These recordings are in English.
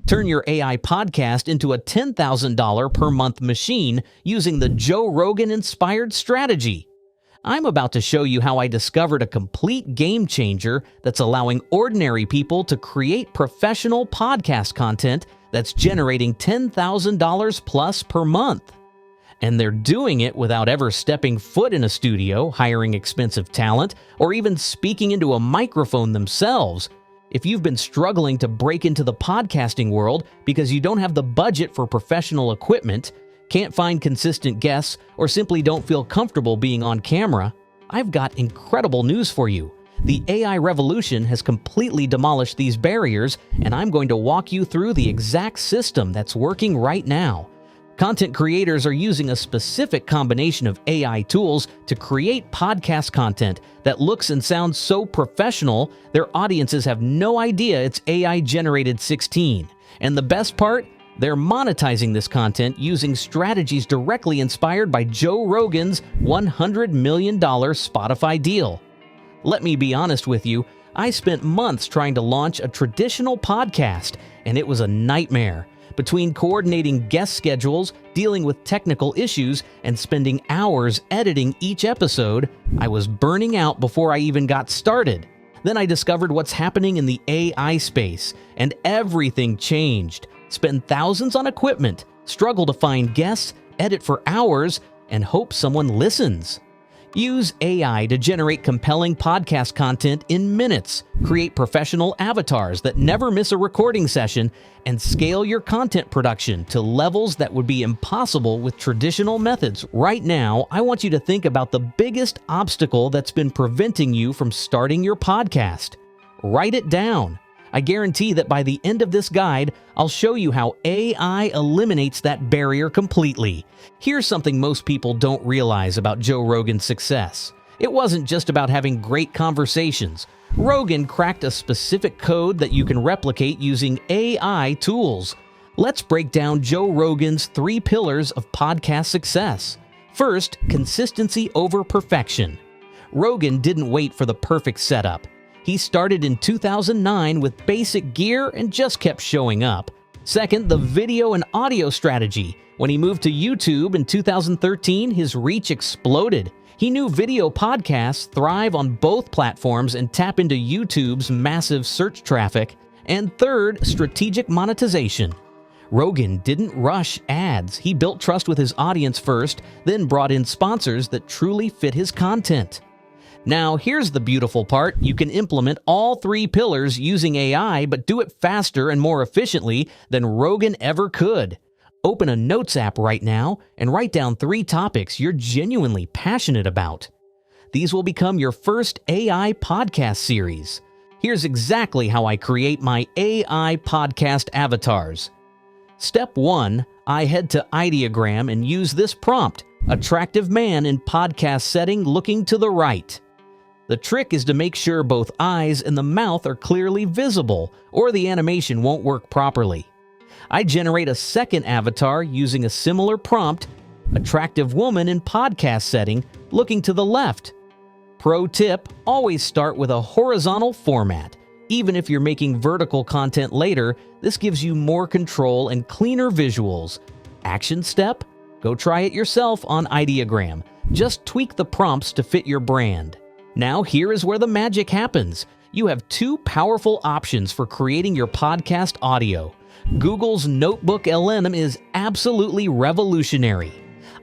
Turn your AI podcast into a $10,000 per month machine using the Joe Rogan-inspired strategy. I'm about to show you how I discovered a complete game changer that's allowing ordinary people to create professional podcast content that's generating $10,000 plus per month. And they're doing it without ever stepping foot in a studio, hiring expensive talent, or even speaking into a microphone themselves. If you've been struggling to break into the podcasting world because you don't have the budget for professional equipment, can't find consistent guests, or simply don't feel comfortable being on camera, I've got incredible news for you. The AI revolution has completely demolished these barriers, and I'm going to walk you through the exact system that's working right now. Content creators are using a specific combination of AI tools to create podcast content that looks and sounds so professional, their audiences have no idea it's AI-generated 16. And the best part? They're monetizing this content using strategies directly inspired by Joe Rogan's $100 million Spotify deal. Let me be honest with you, I spent months trying to launch a traditional podcast, and it was a nightmare. Between coordinating guest schedules, dealing with technical issues, and spending hours editing each episode, I was burning out before I even got started. Then I discovered what's happening in the AI space, and everything changed. Spend thousands on equipment, struggle to find guests, edit for hours, and hope someone listens. Use AI to generate compelling podcast content in minutes, create professional avatars that never miss a recording session, and scale your content production to levels that would be impossible with traditional methods. Right now, I want you to think about the biggest obstacle that's been preventing you from starting your podcast. Write it down. I guarantee that by the end of this guide, I'll show you how AI eliminates that barrier completely. Here's something most people don't realize about Joe Rogan's success. It wasn't just about having great conversations. Rogan cracked a specific code that you can replicate using AI tools. Let's break down Joe Rogan's 3 pillars of podcast success. First, consistency over perfection. Rogan didn't wait for the perfect setup. He started in 2009 with basic gear and just kept showing up. Second, the video and audio strategy. When he moved to YouTube in 2013, his reach exploded. He knew video podcasts thrive on both platforms and tap into YouTube's massive search traffic. And third, strategic monetization. Rogan didn't rush ads. He built trust with his audience first, then brought in sponsors that truly fit his content. Now, here's the beautiful part. You can implement all 3 pillars using AI, but do it faster and more efficiently than Rogan ever could. Open a notes app right now and write down 3 topics you're genuinely passionate about. These will become your first AI podcast series. Here's exactly how I create my AI podcast avatars. Step 1, I head to Ideogram and use this prompt: attractive man in podcast setting looking to the right. The trick is to make sure both eyes and the mouth are clearly visible, or the animation won't work properly. I generate a second avatar using a similar prompt: attractive woman in podcast setting, looking to the left. Pro tip, always start with a horizontal format. Even if you're making vertical content later, this gives you more control and cleaner visuals. Action step? Go try it yourself on Ideogram. Just tweak the prompts to fit your brand. Now here is where the magic happens. You have 2 powerful options for creating your podcast audio. Google's Notebook LM is absolutely revolutionary.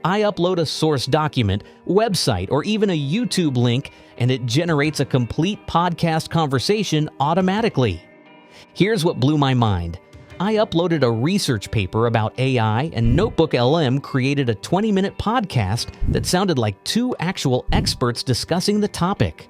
I upload a source document, website, or even a YouTube link, and it generates a complete podcast conversation automatically. Here's what blew my mind. I uploaded a research paper about AI, and Notebook LM created a 20-minute podcast that sounded like 2 actual experts discussing the topic.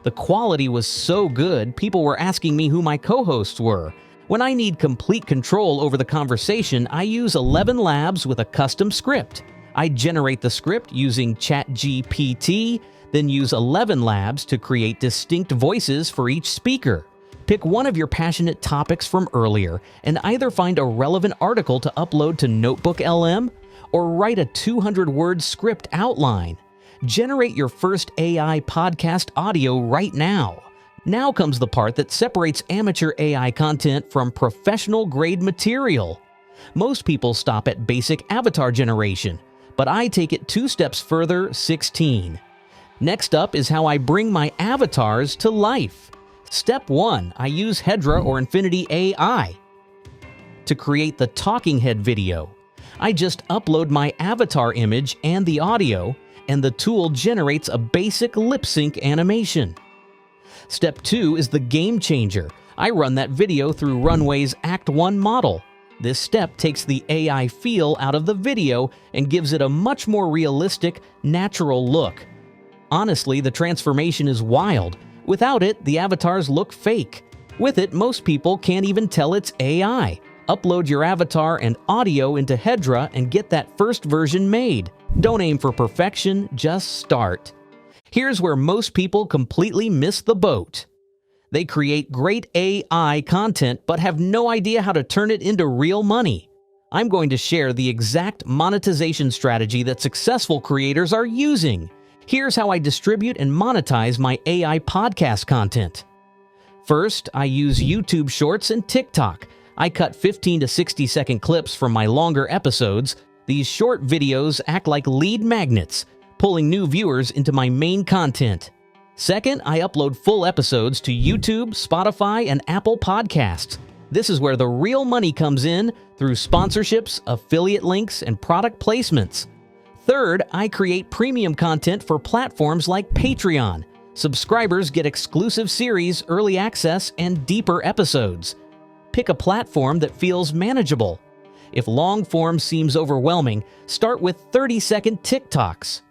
The quality was so good, people were asking me who my co-hosts were. When I need complete control over the conversation, I use 11 Labs with a custom script. I generate the script using ChatGPT, then use 11 Labs to create distinct voices for each speaker. Pick one of your passionate topics from earlier and either find a relevant article to upload to Notebook LM or write a 200-word script outline. Generate your first AI podcast audio right now. Now comes the part that separates amateur AI content from professional-grade material. Most people stop at basic avatar generation, but I take it 2 steps further, 16. Next up is how I bring my avatars to life. Step 1, I use Hedra or Infinity AI to create the talking head video. I just upload my avatar image and the audio, and the tool generates a basic lip sync animation. Step 2 is the game changer. I run that video through Runway's Act 1 model. This step takes the AI feel out of the video and gives it a much more realistic, natural look. Honestly, the transformation is wild. Without it, the avatars look fake. With it, most people can't even tell it's AI. Upload your avatar and audio into Hedra and get that first version made. Don't aim for perfection, just start. Here's where most people completely miss the boat. They create great AI content but have no idea how to turn it into real money. I'm going to share the exact monetization strategy that successful creators are using. Here's how I distribute and monetize my AI podcast content. First, I use YouTube Shorts and TikTok. I cut 15 to 60-second clips from my longer episodes. These short videos act like lead magnets, pulling new viewers into my main content. Second, I upload full episodes to YouTube, Spotify, and Apple Podcasts. This is where the real money comes in through sponsorships, affiliate links, and product placements. Third, I create premium content for platforms like Patreon. Subscribers get exclusive series, early access, and deeper episodes. Pick a platform that feels manageable. If long form seems overwhelming, start with 30-second TikToks.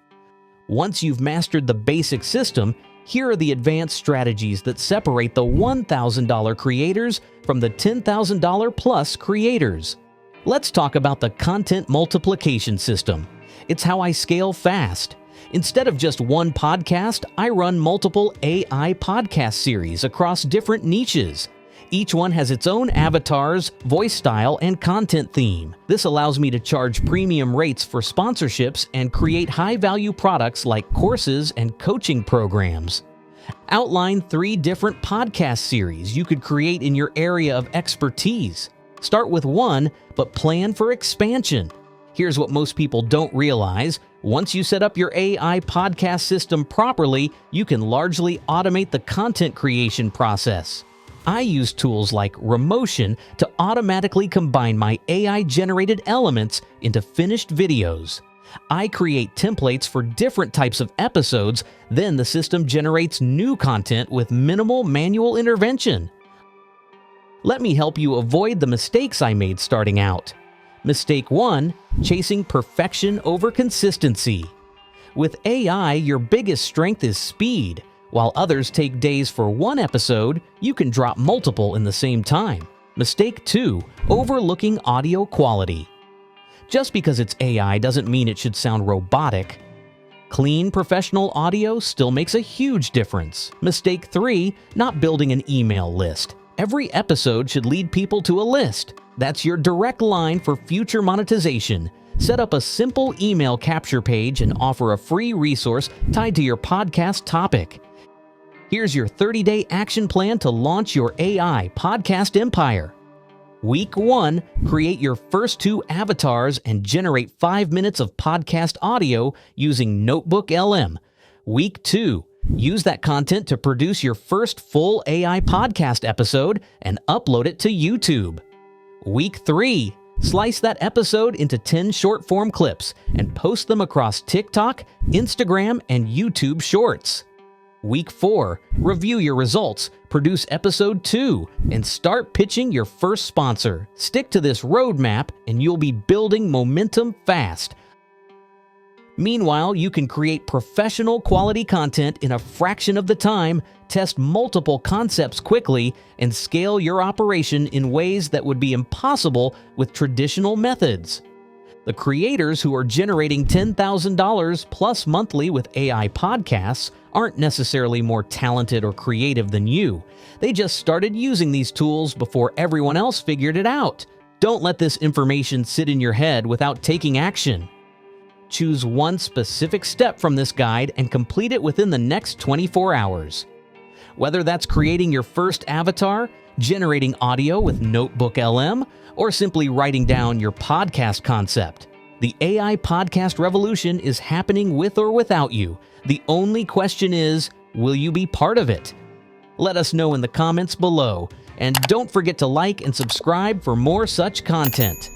Once you've mastered the basic system, here are the advanced strategies that separate the $1,000 creators from the $10,000 plus creators. Let's talk about the content multiplication system. It's how I scale fast. Instead of just one podcast, I run multiple AI podcast series across different niches. Each one has its own avatars, voice style, and content theme. This allows me to charge premium rates for sponsorships and create high-value products like courses and coaching programs. Outline 3 different podcast series you could create in your area of expertise. Start with one, but plan for expansion. Here's what most people don't realize. Once you set up your AI podcast system properly, you can largely automate the content creation process. I use tools like Remotion to automatically combine my AI-generated elements into finished videos. I create templates for different types of episodes, then the system generates new content with minimal manual intervention. Let me help you avoid the mistakes I made starting out. Mistake 1, chasing perfection over consistency. With AI, your biggest strength is speed. While others take days for one episode, you can drop multiple in the same time. Mistake 2, overlooking audio quality. Just because it's AI doesn't mean it should sound robotic. Clean, professional audio still makes a huge difference. Mistake 3, not building an email list. Every episode should lead people to a list. That's your direct line for future monetization. Set up a simple email capture page and offer a free resource tied to your podcast topic. Here's your 30-day action plan to launch your AI podcast empire. Week 1, create your first 2 avatars and generate 5 minutes of podcast audio using Notebook LM. Week 2, use that content to produce your first full AI podcast episode and upload it to YouTube. Week 3, slice that episode into 10 short-form clips and post them across TikTok, Instagram, and YouTube Shorts. Week 4, review your results, produce episode 2, and start pitching your first sponsor. Stick to this roadmap and you'll be building momentum fast. Meanwhile, you can create professional quality content in a fraction of the time, test multiple concepts quickly, and scale your operation in ways that would be impossible with traditional methods. The creators who are generating $10,000 plus monthly with AI podcasts aren't necessarily more talented or creative than you. They just started using these tools before everyone else figured it out. Don't let this information sit in your head without taking action. Choose one specific step from this guide and complete it within the next 24 hours. Whether that's creating your first avatar, generating audio with Notebook LM, or simply writing down your podcast concept, the AI podcast revolution is happening with or without you. The only question is, will you be part of it? Let us know in the comments below, and don't forget to like and subscribe for more such content.